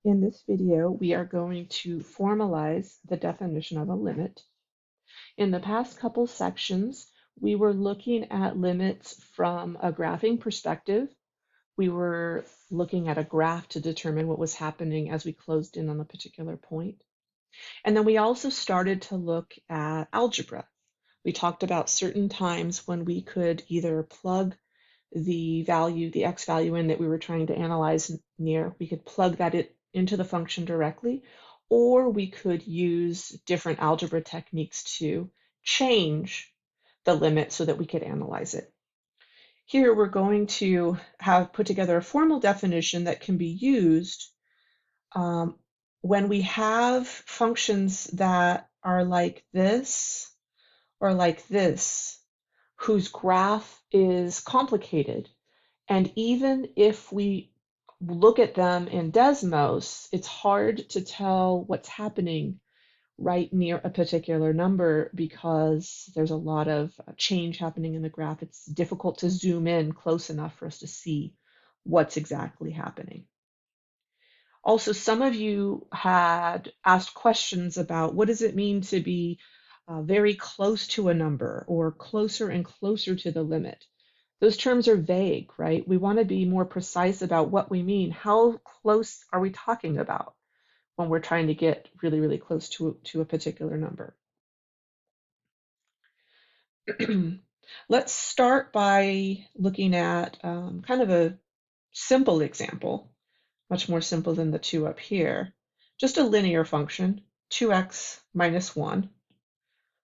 In this video, we are going to formalize the definition of a limit. In the past couple sections, we were looking at limits from a graphing perspective. We were looking at a graph to determine what was happening as we closed in on a particular point. And then we also started to look at algebra. We talked about certain times when we could either plug the value, the x value in that we were trying to analyze near, we could plug that into the function directly, or we could use different algebra techniques to change the limit so that we could analyze it. Here we're going to have put together a formal definition that can be used when we have functions that are like this or like this, whose graph is complicated. And even if we look at them in Desmos, it's hard to tell what's happening right near a particular number because there's a lot of change happening in the graph. It's difficult to zoom in close enough for us to see what's exactly happening. Also, some of you had asked questions about what does it mean to be very close to a number or closer and closer to the limit. Those terms are vague, right? We want to be more precise about what we mean. How close are we talking about when we're trying to get really, really close to a particular number? Let's start by looking at kind of a simple example, much more simple than the two up here. Just a linear function, 2x minus 1.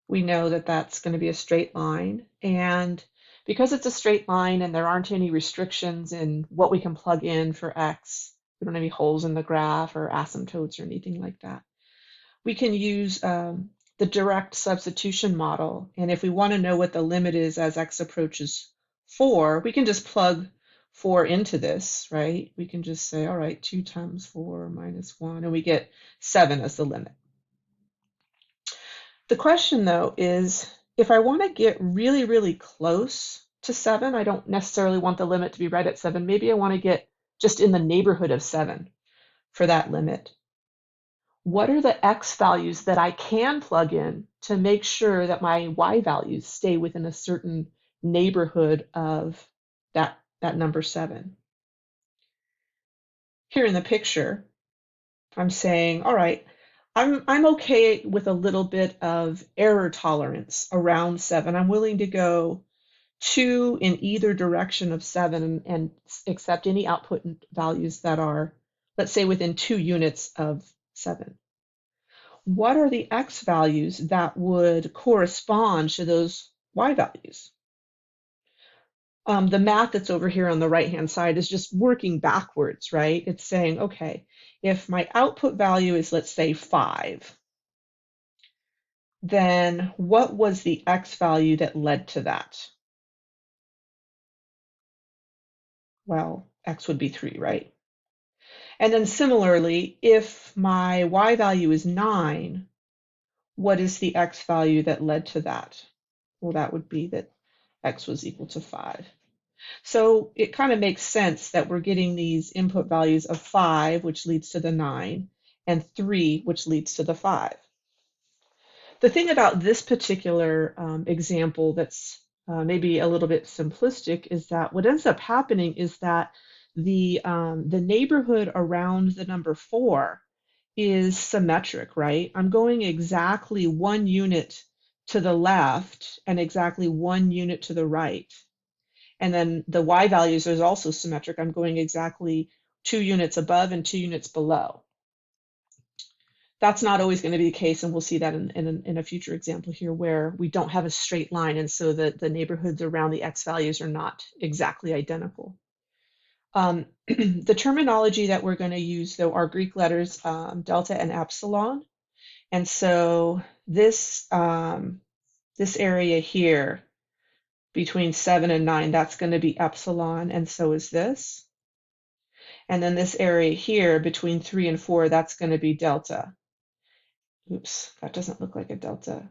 We know that that's going to be a straight line. And because it's a straight line and there aren't any restrictions in what we can plug in for x, we don't have any holes in the graph or asymptotes or anything like that, we can use the direct substitution model. And if we want to know what the limit is as x approaches 4, we can just plug 4 into this, right? We can just say, all right, 2 times 4 minus 1, and we get 7 as the limit. The question, though, is if I want to get really, really close to 7, I don't necessarily want the limit to be right at 7. Maybe I want to get just in the neighborhood of 7 for that limit. What are the x values that I can plug in to make sure that my y values stay within a certain neighborhood of that number 7? Here in the picture, I'm saying, all right, I'm okay with a little bit of error tolerance around 7. I'm willing to go 2 in either direction of 7 and accept any output values that are, let's say, within 2 units of 7. What are the x values that would correspond to those y values? The math that's over here on the right-hand side is just working backwards, right? It's saying, okay, if my output value is, let's say, 5, then what was the x value that led to that? Well, x would be 3, right? And then similarly, if my y value is 9, what is the x value that led to that? Well, that would be that x was equal to 5. So it kind of makes sense that we're getting these input values of 5, which leads to the 9, and 3, which leads to the 5. The thing about this particular example that's maybe a little bit simplistic is that what ends up happening is that the neighborhood around the number 4 is symmetric, right? I'm going exactly 1 unit to the left and exactly 1 unit to the right. And then the y values is also symmetric. I'm going exactly 2 units above and 2 units below. That's not always going to be the case, and we'll see that in a future example here where we don't have a straight line, and so the neighborhoods around the x values are not exactly identical. The terminology that we're going to use, though, are Greek letters delta and epsilon. And so this area here between 7 and 9, that's going to be epsilon, and so is this. And then this area here between 3 and 4, that's going to be delta. Oops, that doesn't look like a delta.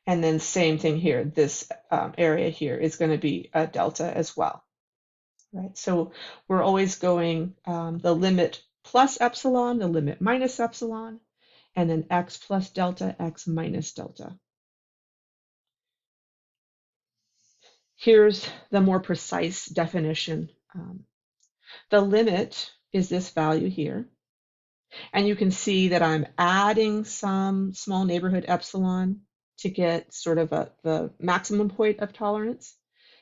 And then same thing here, this area here is going to be a delta as well. right? So we're always going the limit plus epsilon, the limit minus epsilon, and then x plus delta, x minus delta. Here's the more precise definition. The limit is this value here. And you can see that I'm adding some small neighborhood epsilon to get sort of the maximum point of tolerance.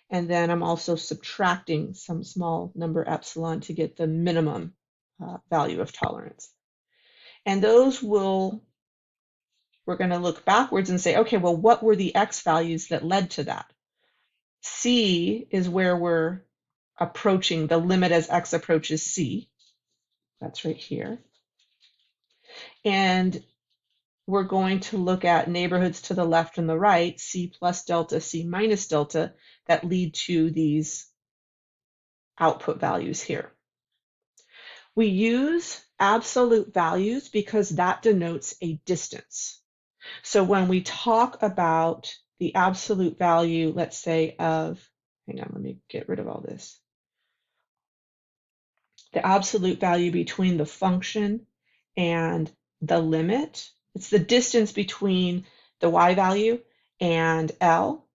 And then I'm also subtracting some small number epsilon to get the minimum value of tolerance. And those we're going to look backwards and say, okay, well, what were the x values that led to that? C is where we're approaching the limit as x approaches C. That's right here. And we're going to look at neighborhoods to the left and the right, C plus delta, C minus delta, that lead to these output values here. We use absolute values because that denotes a distance. So when we talk about the absolute value, let's say of, hang on, let me get rid of all this. The absolute value between the function and the limit, it's the distance between the y value and L,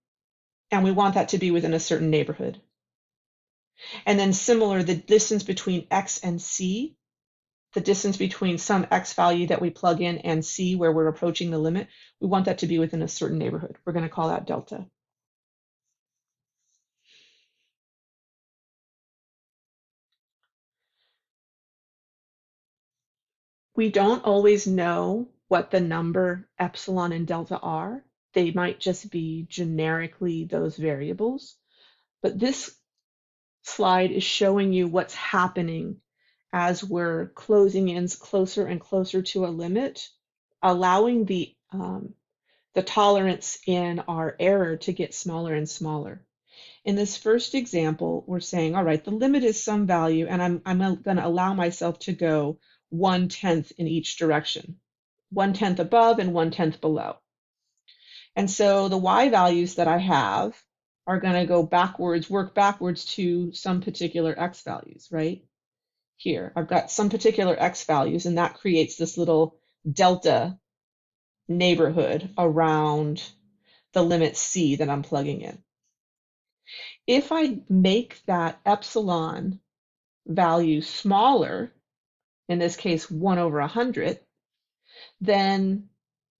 and we want that to be within a certain neighborhood. And then similar, the distance between x and c, the distance between some x value that we plug in and c where we're approaching the limit, we want that to be within a certain neighborhood. We're going to call that delta. We don't always know what the number epsilon and delta are. They might just be generically those variables. But this slide is showing you what's happening as we're closing in closer and closer to a limit, allowing the tolerance in our error to get smaller and smaller. In this first example, we're saying, all right, the limit is some value, and I'm going to allow myself to go 1/10 in each direction, 1/10 above and 1/10 below. And so the y values that I have are going to go backwards, work backwards to some particular x values, right? Here, I've got some particular x values, and that creates this little delta neighborhood around the limit c that I'm plugging in. If I make that epsilon value smaller, in this case 1/100, then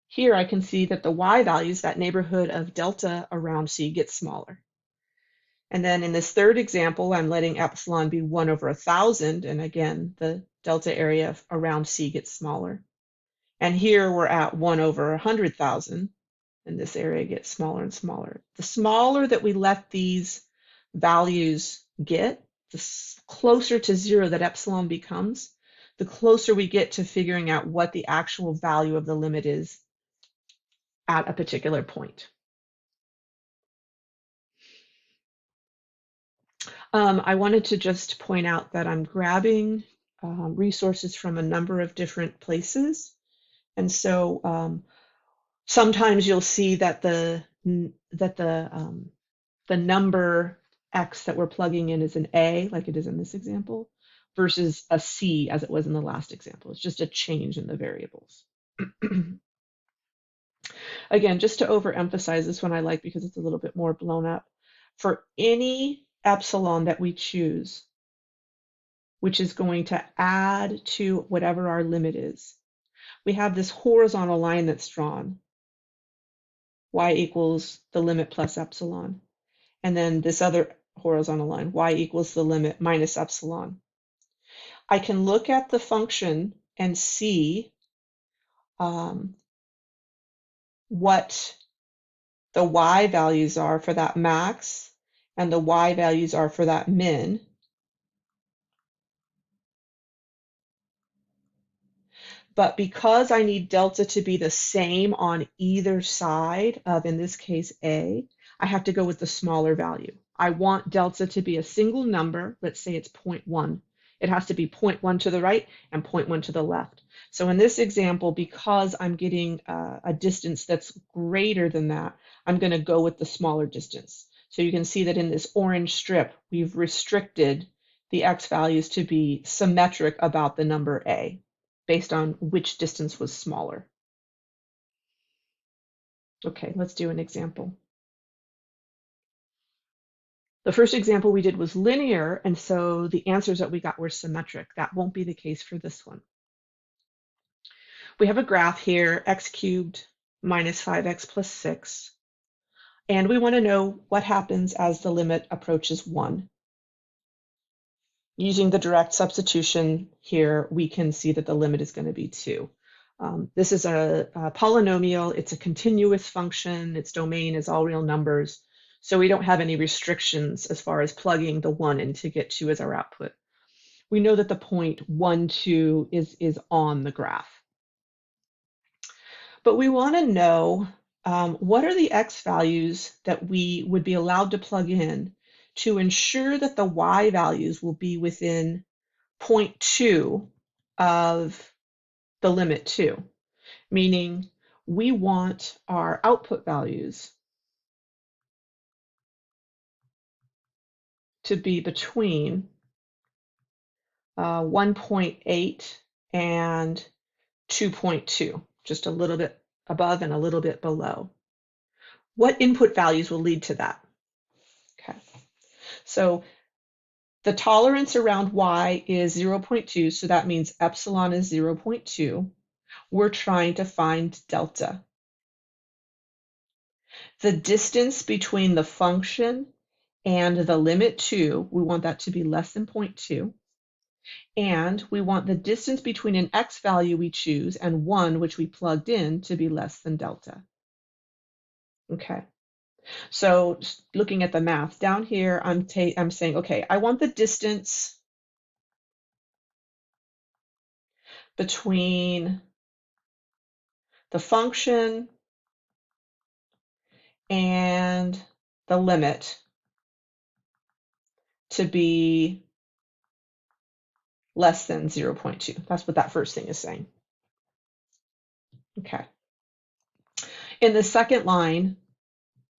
here I can see that the y values, that neighborhood of delta around c, gets smaller. And then in this third example, I'm letting epsilon be 1/1000, and again, the delta area around c gets smaller. And here we're at 1/100,000, and this area gets smaller and smaller. The smaller that we let these values get, the closer to zero that epsilon becomes, the closer we get to figuring out what the actual value of the limit is at a particular point. I wanted to just point out that I'm grabbing resources from a number of different places. And so sometimes you'll see that the number x that we're plugging in is an a, like it is in this example, versus a c as it was in the last example. It's just a change in the variables. Again, just to overemphasize this one I like because it's a little bit more blown up. For any epsilon that we choose, which is going to add to whatever our limit is, we have this horizontal line that's drawn, y equals the limit plus epsilon. And then this other horizontal line, y equals the limit minus epsilon. I can look at the function and see what the y values are for that max and the y values are for that min. But because I need delta to be the same on either side of, in this case, A, I have to go with the smaller value. I want delta to be a single number. Let's say it's 0.1. It has to be 0.1 to the right and 0.1 to the left. So in this example, because I'm getting a distance that's greater than that, I'm going to go with the smaller distance. So you can see that in this orange strip, we've restricted the x values to be symmetric about the number a, based on which distance was smaller. Okay, let's do an example. The first example we did was linear, and so the answers that we got were symmetric. That won't be the case for this one. We have a graph here, x cubed minus 5x plus 6, and we want to know what happens as the limit approaches 1. Using the direct substitution here, we can see that the limit is going to be 2. This is a polynomial. It's a continuous function. Its domain is all real numbers. So we don't have any restrictions as far as plugging the 1 in to get 2 as our output. We know that the point 1, 2 is on the graph. But we want to know what are the x values that we would be allowed to plug in to ensure that the y values will be within 0.2 of the limit 2, meaning we want our output values to be between 1.8 and 2.2, just a little bit above and a little bit below. What input values will lead to that? Okay, so the tolerance around y is 0.2, so that means epsilon is 0.2. We're trying to find delta. The distance between the function and the limit 2, we want that to be less than 0.2. And we want the distance between an x value we choose and 1, which we plugged in, to be less than delta. Okay, so looking at the math down here, I'm saying, okay, I want the distance between the function and the limit to be less than 0.2. That's what that first thing is saying. Okay. In the second line,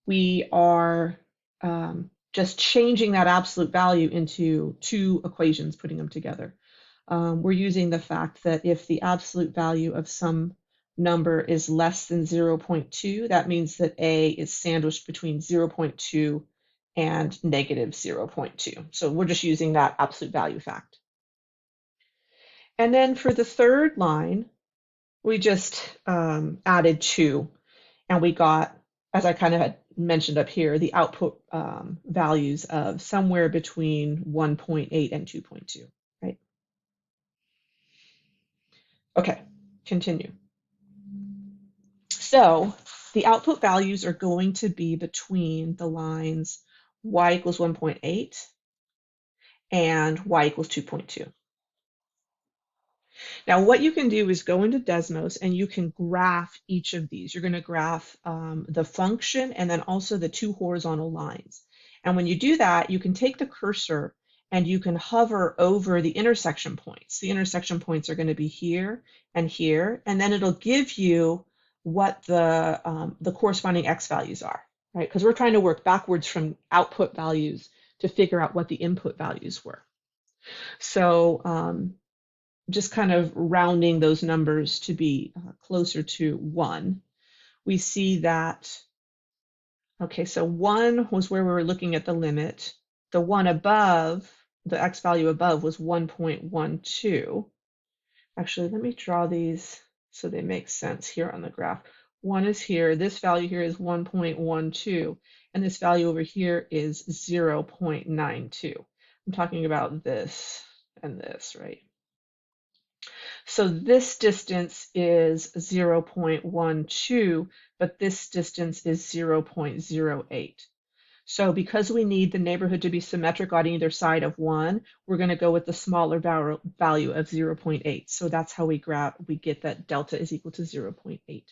we are just changing that absolute value into two equations, putting them together. We're using the fact that if the absolute value of some number is less than 0.2, that means that a is sandwiched between 0.2 and negative 0.2. So we're just using that absolute value fact. And then for the third line, we just added 2, and we got, as I kind of had mentioned up here, the output values of somewhere between 1.8 and 2.2, right? Okay, continue. So the output values are going to be between the lines y equals 1.8 and y equals 2.2. Now, what you can do is go into Desmos and you can graph each of these. You're going to graph the function and then also the two horizontal lines. And when you do that, you can take the cursor and you can hover over the intersection points. The intersection points are going to be here, and then it'll give you what the corresponding x values are, right? Because we're trying to work backwards from output values to figure out what the input values were. So just kind of rounding those numbers to be closer to 1, we see that, okay, so 1 was where we were looking at the limit. The one above, the x value above, was 1.12. Actually, let me draw these so they make sense here on the graph. 1 is here, this value here is 1.12, and this value over here is 0.92. I'm talking about this and this, right? So this distance is 0.12, but this distance is 0.08. So because we need the neighborhood to be symmetric on either side of 1, we're going to go with the smaller value of 0.8. So that's how we get that delta is equal to 0.8.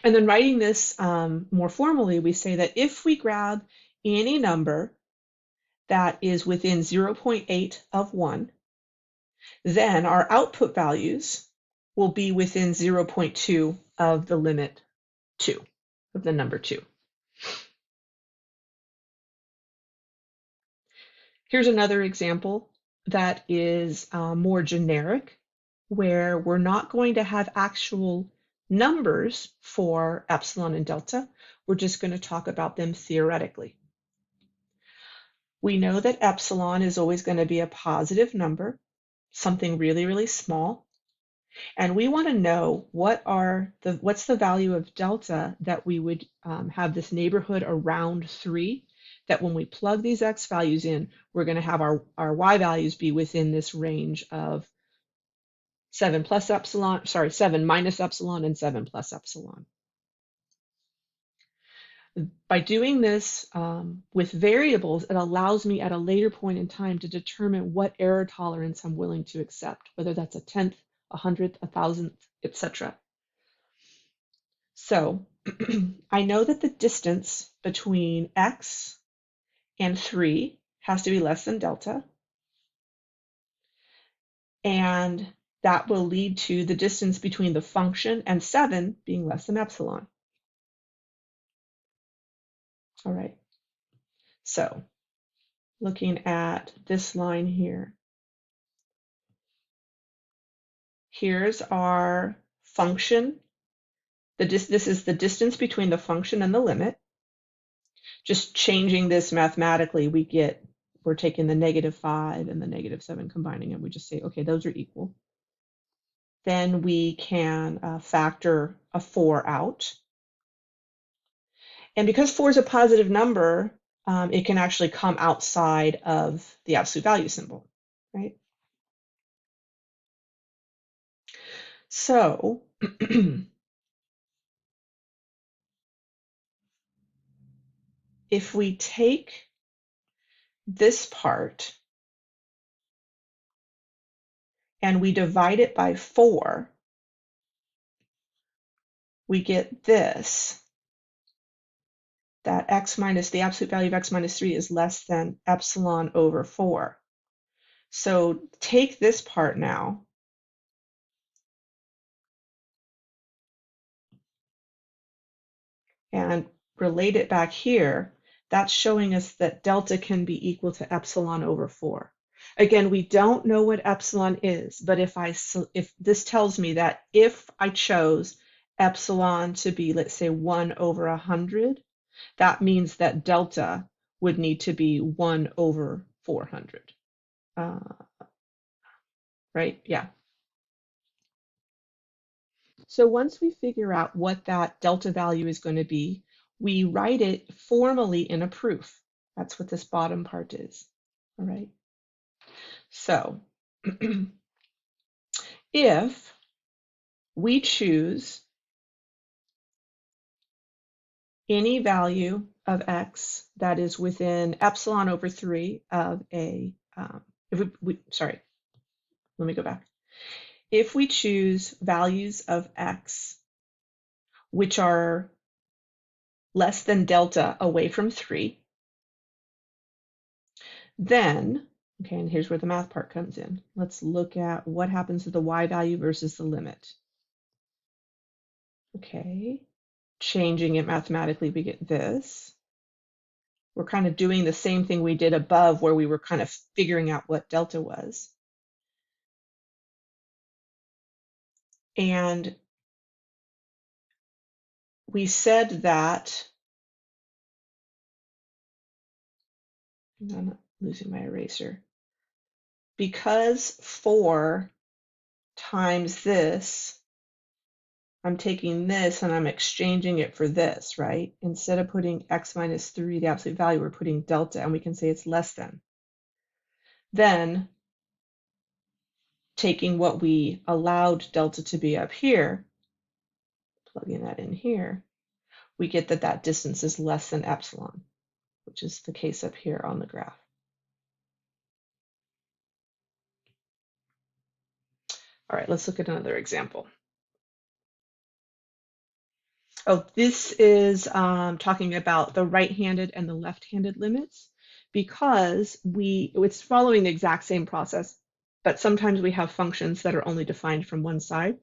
And then writing this more formally, we say that if we grab any number that is within 0.8 of 1, then our output values will be within 0.2 of the limit 2, of the number 2. Here's another example that is more generic, where we're not going to have actual numbers for epsilon and delta. We're just going to talk about them theoretically. We know that epsilon is always going to be a positive number, something really, really small. And we want to know what's the value of delta that we would have this neighborhood around 3, that when we plug these x values in, we're going to have our y values be within this range of 7 minus epsilon and 7 plus epsilon. By doing this with variables, it allows me at a later point in time to determine what error tolerance I'm willing to accept, whether that's a tenth, a hundredth, a thousandth, etc. So I know that the distance between x and 3 has to be less than delta, and that will lead to the distance between the function and 7 being less than epsilon. All right, so looking at this line here, here's our function. This is the distance between the function and the limit. Just changing this mathematically, we're taking the -5 and the -7, combining them. We just say, okay, those are equal. Then we can factor a 4 out. And because 4 is a positive number, it can actually come outside of the absolute value symbol, right? So if we take this part and we divide it by 4, we get this, that the absolute value of x minus 3 is less than epsilon over 4. So take this part now and relate it back here. That's showing us that delta can be equal to epsilon over 4. Again, we don't know what epsilon is, but if this tells me that if I chose epsilon to be, let's say, 1 over 100, that means that delta would need to be 1 over 400. Right? Yeah. So once we figure out what that delta value is going to be, we write it formally in a proof. That's what this bottom part is. All right. So if we choose any value of x that is within epsilon over 3 of a, sorry, let me go back. If we choose values of x which are less than delta away from 3, then, okay, and here's where the math part comes in. Let's look at what happens to the y value versus the limit. Okay, changing it mathematically, we get this. We're kind of doing the same thing we did above, where we were kind of figuring out what delta was. And we said that, I'm not losing my eraser, because 4 times this, I'm taking this and I'm exchanging it for this, right? Instead of putting x minus 3, the absolute value, we're putting delta, and we can say it's less than. Then, taking what we allowed delta to be up here, plugging that in here, we get that that distance is less than epsilon, which is the case up here on the graph. All right, let's look at another example. Oh, this is talking about the right-handed and the left-handed limits, because it's following the exact same process, but sometimes we have functions that are only defined from one side.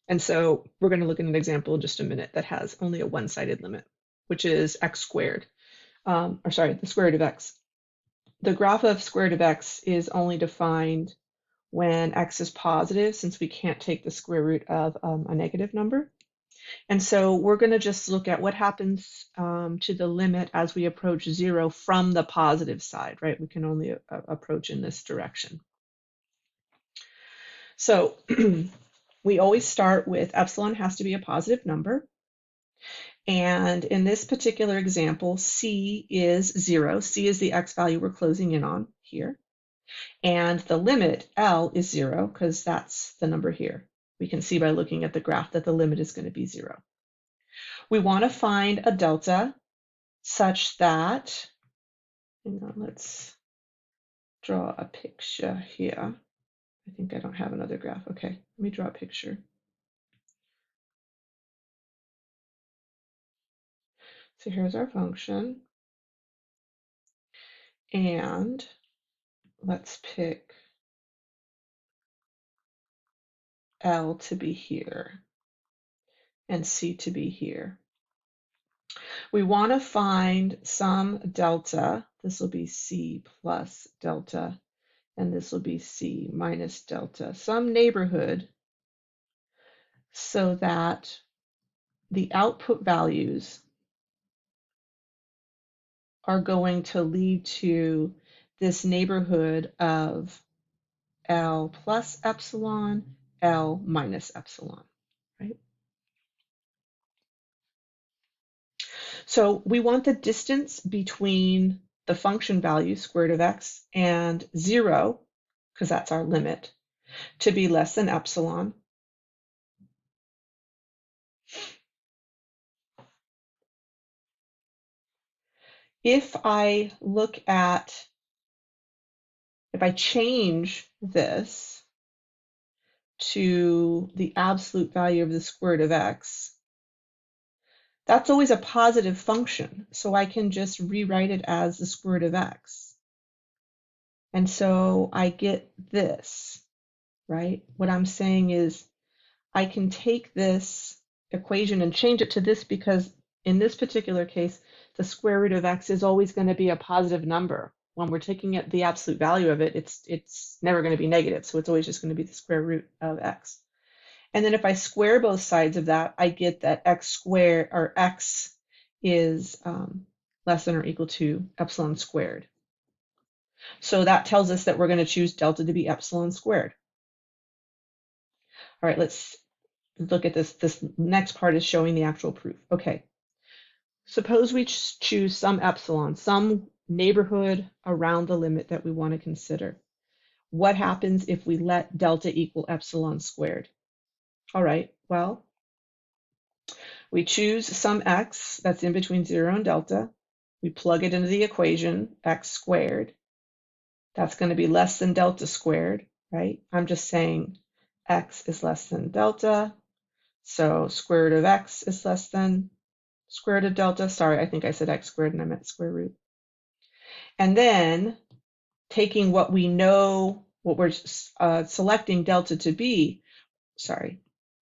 And so we're going to look at an example in just a minute that has only a one-sided limit, which is x squared, the square root of x. the graph of square root of x is only defined when x is positive, since we can't take the square root of a negative number. And so we're going to just look at what happens to the limit as we approach 0 from the positive side, right? We can only approach in this direction. So we always start with epsilon has to be a positive number. And in this particular example, c is 0. C is the x value we're closing in on here. And the limit, L, is 0, because that's the number here. We can see by looking at the graph that the limit is going to be 0. We want to find a delta such that, hang on, let's draw a picture here. I think I don't have another graph. Okay, let me draw a picture. So here's our function. And let's pick L to be here and C to be here. We want to find some delta. This will be C plus delta, and this will be C minus delta, some neighborhood, so that the output values are going to lead to this neighborhood of L plus epsilon, L minus epsilon, right? So we want the distance between the function value, square root of x, and 0, because that's our limit, to be less than epsilon. If I change this to the absolute value of the square root of x, that's always a positive function, so I can just rewrite it as the square root of x. And so I get this, right? What I'm saying is I can take this equation and change it to this, because in this particular case, the square root of x is always going to be a positive number. When we're taking it, the absolute value of it, it's never going to be negative, so it's always just going to be the square root of x. And then if I square both sides of that, I get that x squared, or x, is less than or equal to epsilon squared. So that tells us that we're going to choose delta to be epsilon squared. All right, let's look at this. This next part is showing the actual proof. Okay, suppose we choose some epsilon, some neighborhood around the limit that we want to consider. What happens if we let delta equal epsilon squared? All right, well, we choose some x that's in between 0 and delta. We plug it into the equation, x squared. That's going to be less than delta squared, right? I'm just saying x is less than delta. So square root of x is less than square root of delta. Sorry, I think I said x squared and I meant square root. And then taking what we know, what we're selecting delta to be,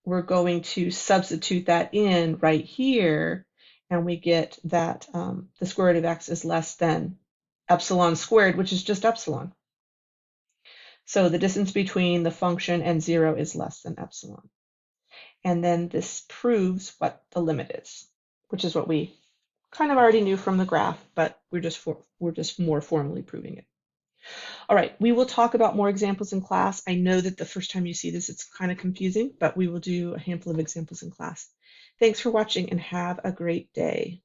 we're going to substitute that in right here, and we get that the square root of x is less than epsilon squared, which is just epsilon. So the distance between the function and 0 is less than epsilon. And then this proves what the limit is, which is what we kind of already knew from the graph, but we're just more formally proving it. All right, we will talk about more examples in class. I know that the first time you see this, it's kind of confusing, but we will do a handful of examples in class. Thanks for watching and have a great day.